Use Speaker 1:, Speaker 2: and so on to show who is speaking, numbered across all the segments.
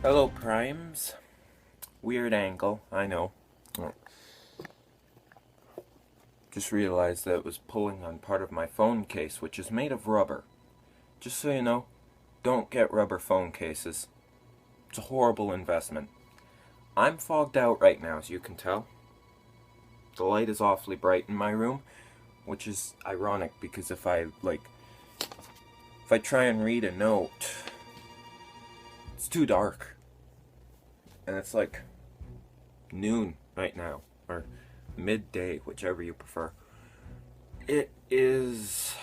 Speaker 1: Hello, Primes. Weird angle, I know. Just realized that it was pulling on part of my phone case, which is made of rubber. Just so you know, don't get rubber phone cases. It's a horrible investment. I'm fogged out right now, as you can tell. The light is awfully bright in my room, which is ironic because if I try and read a note, it's too dark. And it's like noon right now, or midday, whichever you prefer. It's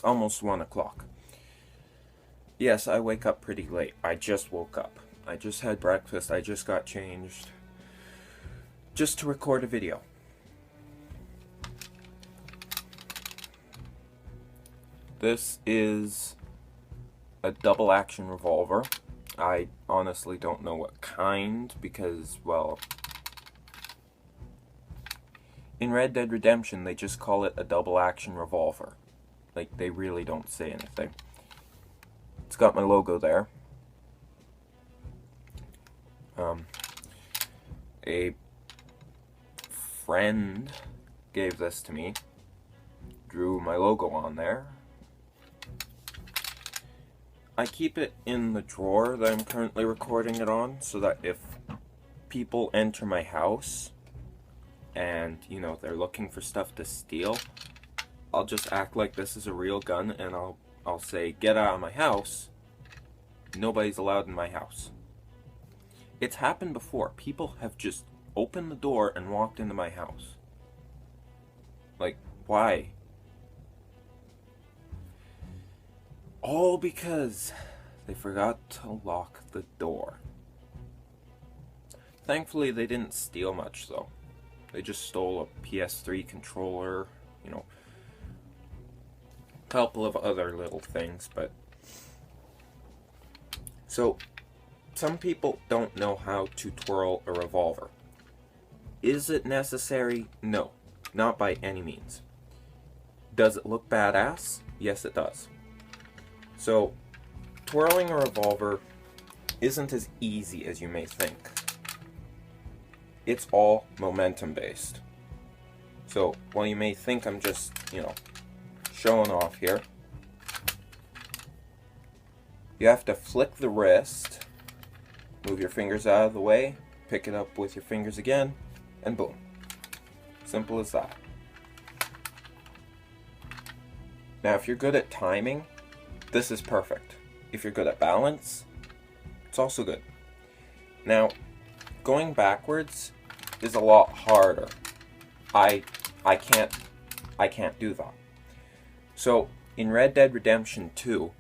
Speaker 1: almost 1 o'clock. Yes, I wake up pretty late. I just woke up. I just had breakfast. I just got changed. Just to record a video. This is a double action revolver. I honestly don't know what kind because, well, in Red Dead Redemption they just call it a double action revolver. Like, they really don't say anything. It's got my logo there. A friend gave this to me, drew my logo on there. I keep it in the drawer that I'm currently recording it on, so that if people enter my house and, you know, they're looking for stuff to steal, I'll just act like this is a real gun and I'll say, "Get out of my house. Nobody's allowed in my house." It's happened before. People have just opened the door and walked into my house. Like, why? All because they forgot to lock the door. Thankfully, they didn't steal much, though. They just stole a PS3 controller, you know, a couple of other little things, but... So, some people don't know how to twirl a revolver. Is it necessary? No, not by any means. Does it look badass? Yes, it does. So, twirling a revolver isn't as easy as you may think. It's all momentum based. So, while you may think I'm just, you know, showing off here, you have to flick the wrist, move your fingers out of the way, pick it up with your fingers again, and boom. Simple as that. Now, if you're good at timing, this is perfect. If you're good at balance, it's also good. Now, going backwards is a lot harder. I can't do that. So, in Red Dead Redemption 2,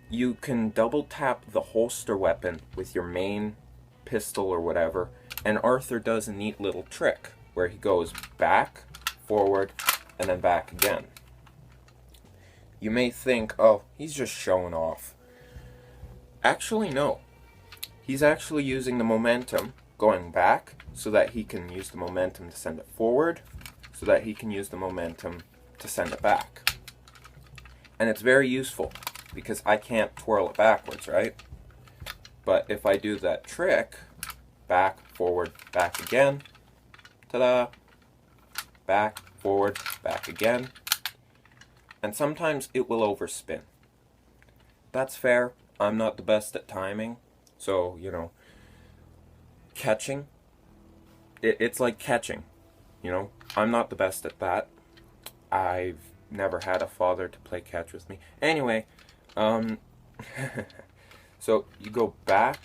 Speaker 1: you can double tap the holster weapon with your main pistol or whatever, and Arthur does a neat little trick where he goes back, forward, and then back again. You may think, oh, he's just showing off. Actually, no. He's actually using the momentum going back so that he can use the momentum to send it forward, so that he can use the momentum to send it back. And it's very useful because I can't twirl it backwards, right? But if I do that trick, back, forward, back again, ta-da, back, forward, back again, and sometimes it will overspin. That's fair. I'm not the best at timing, so, you know, catching, it's like catching, you know. I'm not the best at that. I've never had a father to play catch with me. Anyway, so you go back,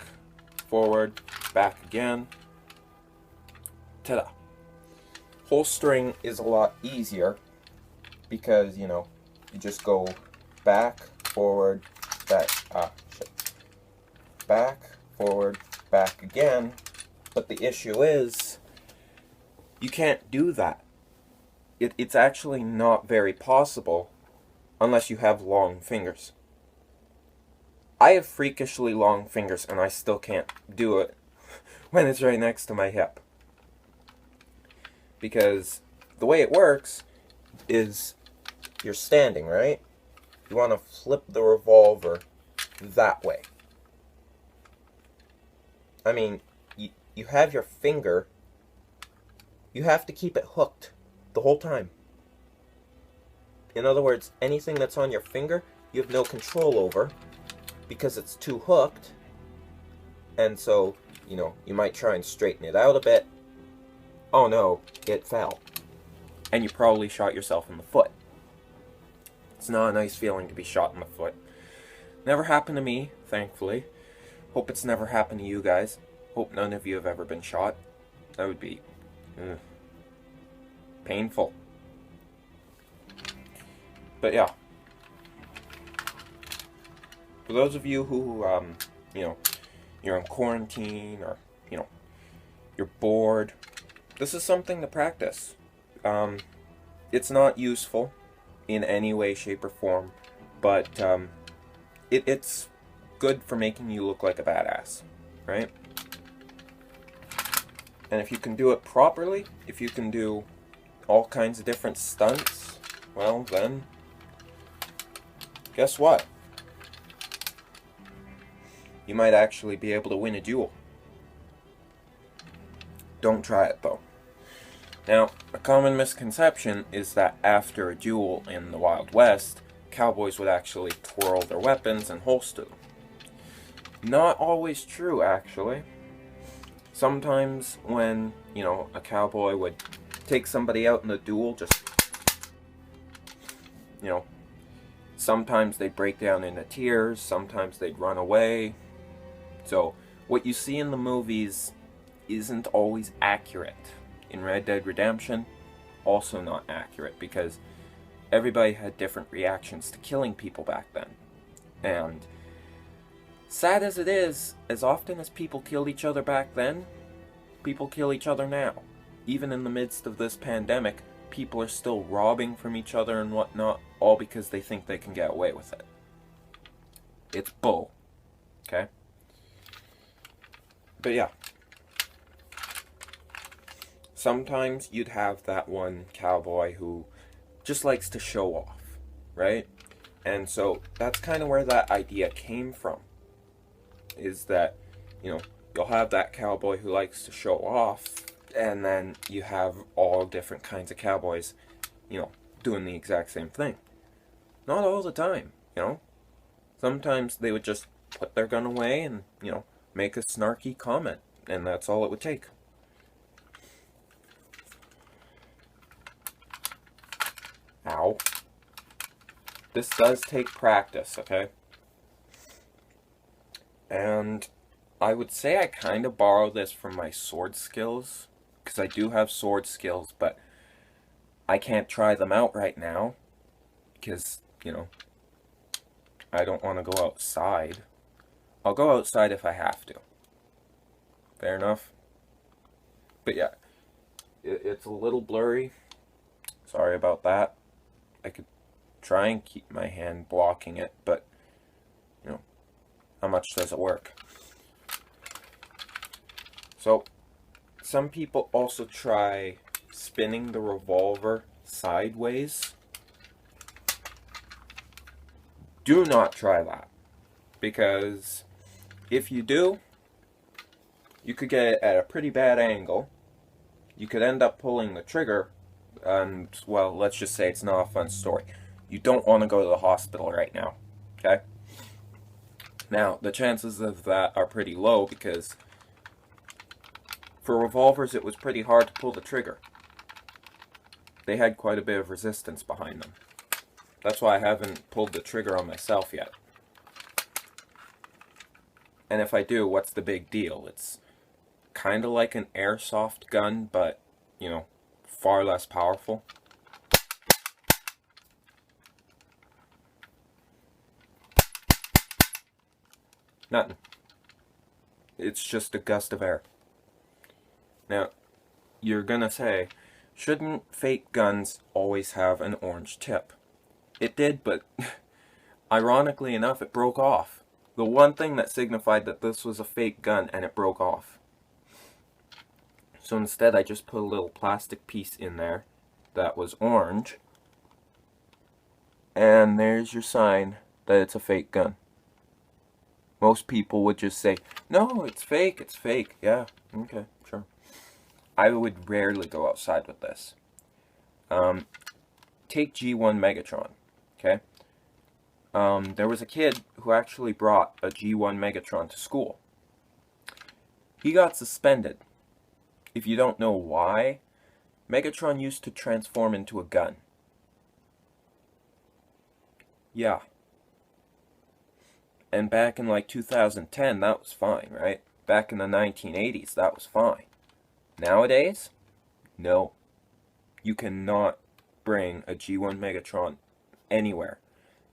Speaker 1: forward, back again, ta-da. Holstering is a lot easier because, you know, you just go back, forward, back, back, forward, back again. But the issue is, you can't do that. It's actually not very possible unless you have long fingers. I have freakishly long fingers and I still can't do it when it's right next to my hip. Because the way it works is you're standing, right? You want to flip the revolver that way. I mean, you have your finger, you have to keep it hooked the whole time. In other words, anything that's on your finger, you have no control over because it's too hooked. And so, you might try and straighten it out a bit. Oh no, it fell. And you probably shot yourself in the foot. It's not a nice feeling to be shot in the foot. Never happened to me, thankfully. Hope it's never happened to you guys. Hope none of you have ever been shot. That would be painful. But yeah. For those of you who, you're in quarantine or, you're bored, this is something to practice. It's not useful in any way, shape, or form, but it's good for making you look like a badass, right? And if you can do it properly, if you can do all kinds of different stunts, well then, guess what? You might actually be able to win a duel. Don't try it though. Now, a common misconception is that after a duel in the Wild West, cowboys would actually twirl their weapons and holster them. Not always true, actually. Sometimes when, a cowboy would take somebody out in a duel, just, sometimes they'd break down into tears, sometimes they'd run away. So, what you see in the movies isn't always accurate. In Red Dead Redemption, also not accurate, because everybody had different reactions to killing people back then. And sad as it is, as often as people killed each other back then, people kill each other now. Even in the midst of this pandemic, people are still robbing from each other and whatnot, all because they think they can get away with it. It's bull. Okay? But yeah. Sometimes you'd have that one cowboy who just likes to show off, right? And so that's kind of where that idea came from. Is that, you'll have that cowboy who likes to show off, and then you have all different kinds of cowboys, doing the exact same thing. Not all the time, Sometimes they would just put their gun away and, make a snarky comment, and that's all it would take. Ow. This does take practice, okay? And I would say I kind of borrow this from my sword skills, because I do have sword skills, but I can't try them out right now, because, I don't want to go outside. I'll go outside if I have to. Fair enough? But yeah, it's a little blurry. Sorry about that. I could try and keep my hand blocking it, but, how much does it work? So, some people also try spinning the revolver sideways. Do not try that, because if you do, you could get it at a pretty bad angle. You could end up pulling the trigger, and, well, let's just say it's not a fun story. You don't want to go to the hospital right now, okay? Now, the chances of that are pretty low, because for revolvers it was pretty hard to pull the trigger. They had quite a bit of resistance behind them. That's why I haven't pulled the trigger on myself yet. And if I do, what's the big deal? It's kind of like an airsoft gun, but, far less powerful. Nothing. It's just a gust of air. Now, you're gonna say, shouldn't fake guns always have an orange tip? It did, but ironically enough, it broke off. The one thing that signified that this was a fake gun, and it broke off. So instead, I just put a little plastic piece in there that was orange. And there's your sign that it's a fake gun. Most people would just say, no, it's fake, it's fake. Yeah, okay, sure. I would rarely go outside with this. Take G1 Megatron, okay? There was a kid who actually brought a G1 Megatron to school. He got suspended. If you don't know why, Megatron used to transform into a gun. Yeah. And back in like 2010, that was fine, right? Back in the 1980s, that was fine. Nowadays, no. You cannot bring a G1 Megatron anywhere.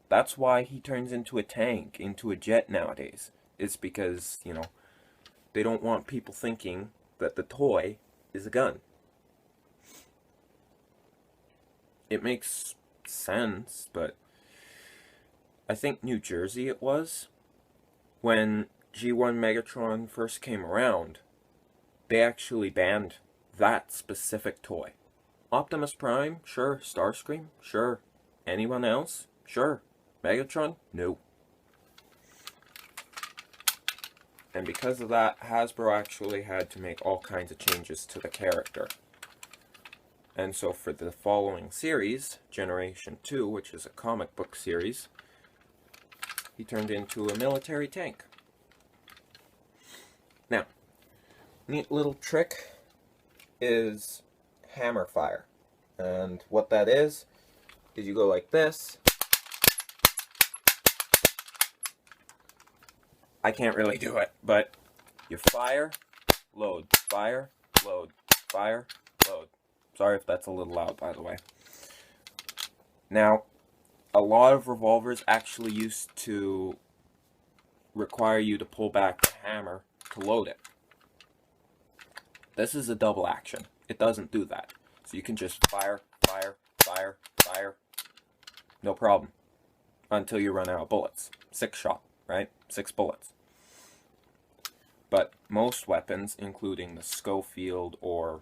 Speaker 1: That's why he turns into a tank, into a jet nowadays. It's because, you know, they don't want people thinking that the toy is a gun. It makes sense, but I think New Jersey it was, when G1 Megatron first came around, they actually banned that specific toy. Optimus Prime? Sure. Starscream? Sure. Anyone else? Sure. Megatron? No. And because of that, Hasbro actually had to make all kinds of changes to the character. And so for the following series, Generation 2, which is a comic book series, he turned into a military tank. Now, neat little trick is hammer fire. And what that is you go like this. I can't really do it, but you fire, load, fire, load, fire, load. Sorry if that's a little loud, by the way. Now, a lot of revolvers actually used to require you to pull back the hammer to load it. This is a double action. It doesn't do that. So you can just fire, fire, fire, fire. No problem. Until you run out of bullets. 6 shot, right? 6 bullets. But most weapons, including the Schofield or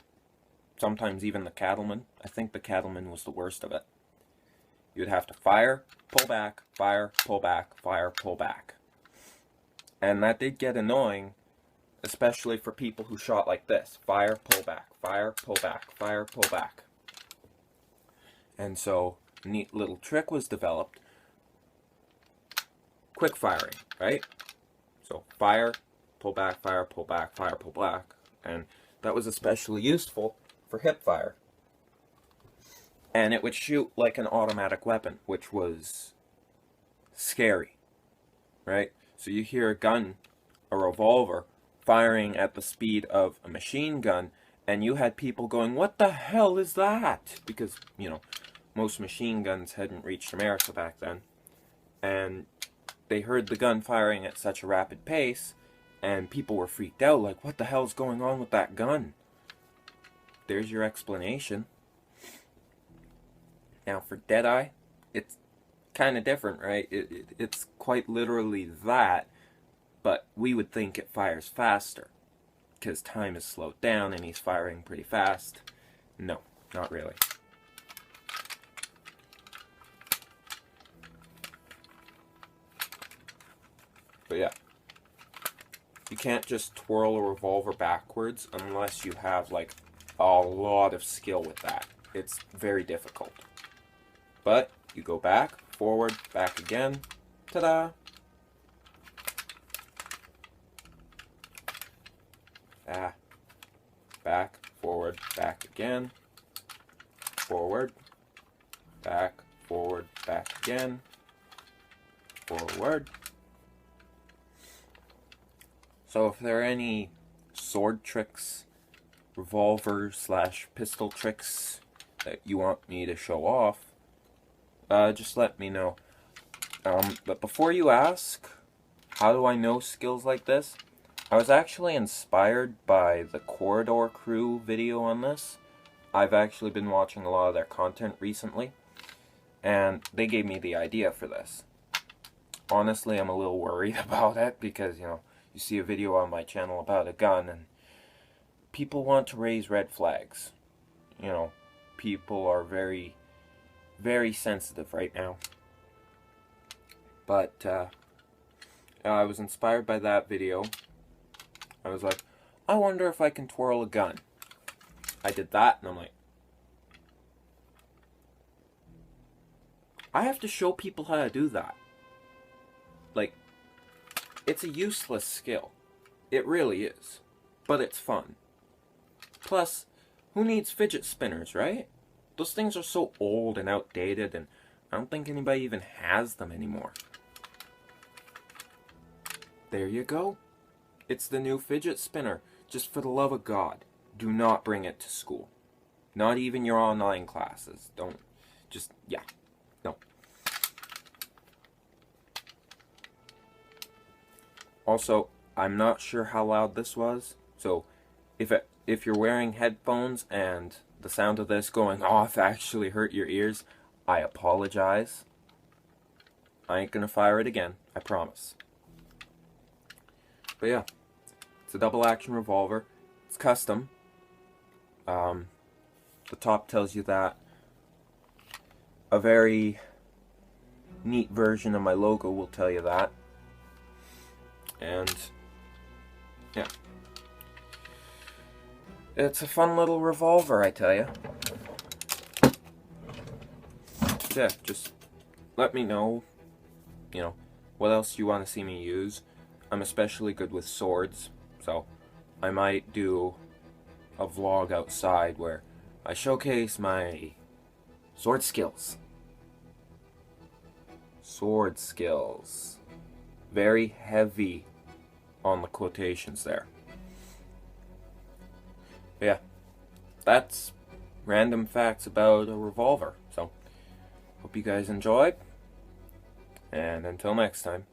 Speaker 1: sometimes even the Cattleman, I think the Cattleman was the worst of it. You'd have to fire, pull back, fire, pull back, fire, pull back. And that did get annoying, especially for people who shot like this. Fire, pull back, fire, pull back, fire, pull back. And so, a neat little trick was developed. Quick firing, right? So, fire, pull back, fire, pull back, fire, pull back. And that was especially useful for hip fire. And it would shoot like an automatic weapon, which was scary, right? So you hear a gun, a revolver, firing at the speed of a machine gun, and you had people going, what the hell is that? Because, you know, most machine guns hadn't reached America back then. And they heard the gun firing at such a rapid pace, and people were freaked out, like, what the hell's going on with that gun? There's your explanation. Now, for Deadeye, it's kind of different, right? It's quite literally that, but we would think it fires faster, because time is slowed down and he's firing pretty fast. No, not really. But yeah, you can't just twirl a revolver backwards unless you have, like, a lot of skill with that. It's very difficult. But you go back, forward, back again. Ta-da! Back, forward, back again. Forward, back again. Forward. So if there are any sword tricks, revolver / pistol tricks that you want me to show off, just let me know. But before you ask, how do I know skills like this? I was actually inspired by the Corridor Crew video on this. I've actually been watching a lot of their content recently, and they gave me the idea for this. Honestly, I'm a little worried about it because, you know, you see a video on my channel about a gun and people want to raise red flags. You know, people are very, very sensitive right now. But I was inspired by that video. I was like, I wonder if I can twirl a gun. I did that, and I'm like, I have to show people how to do that. Like, it's a useless skill. It really is. But it's fun. Plus, who needs fidget spinners, right? Those things are so old and outdated, and I don't think anybody even has them anymore. There you go. It's the new fidget spinner. Just for the love of God, do not bring it to school. Not even your online classes. Don't. Just, yeah. No. Also, I'm not sure how loud this was, so if you're wearing headphones and the sound of this going off actually hurt your ears, I apologize. I ain't gonna fire it again, I promise. But yeah, it's a double action revolver. It's custom. The top tells you that. A very neat version of my logo will tell you that. And yeah, it's a fun little revolver, I tell you. Yeah, just let me know, what else you want to see me use. I'm especially good with swords, so I might do a vlog outside where I showcase my sword skills. Sword skills. Very heavy on the quotations there. But yeah, that's random facts about a revolver. So, hope you guys enjoyed, and until next time.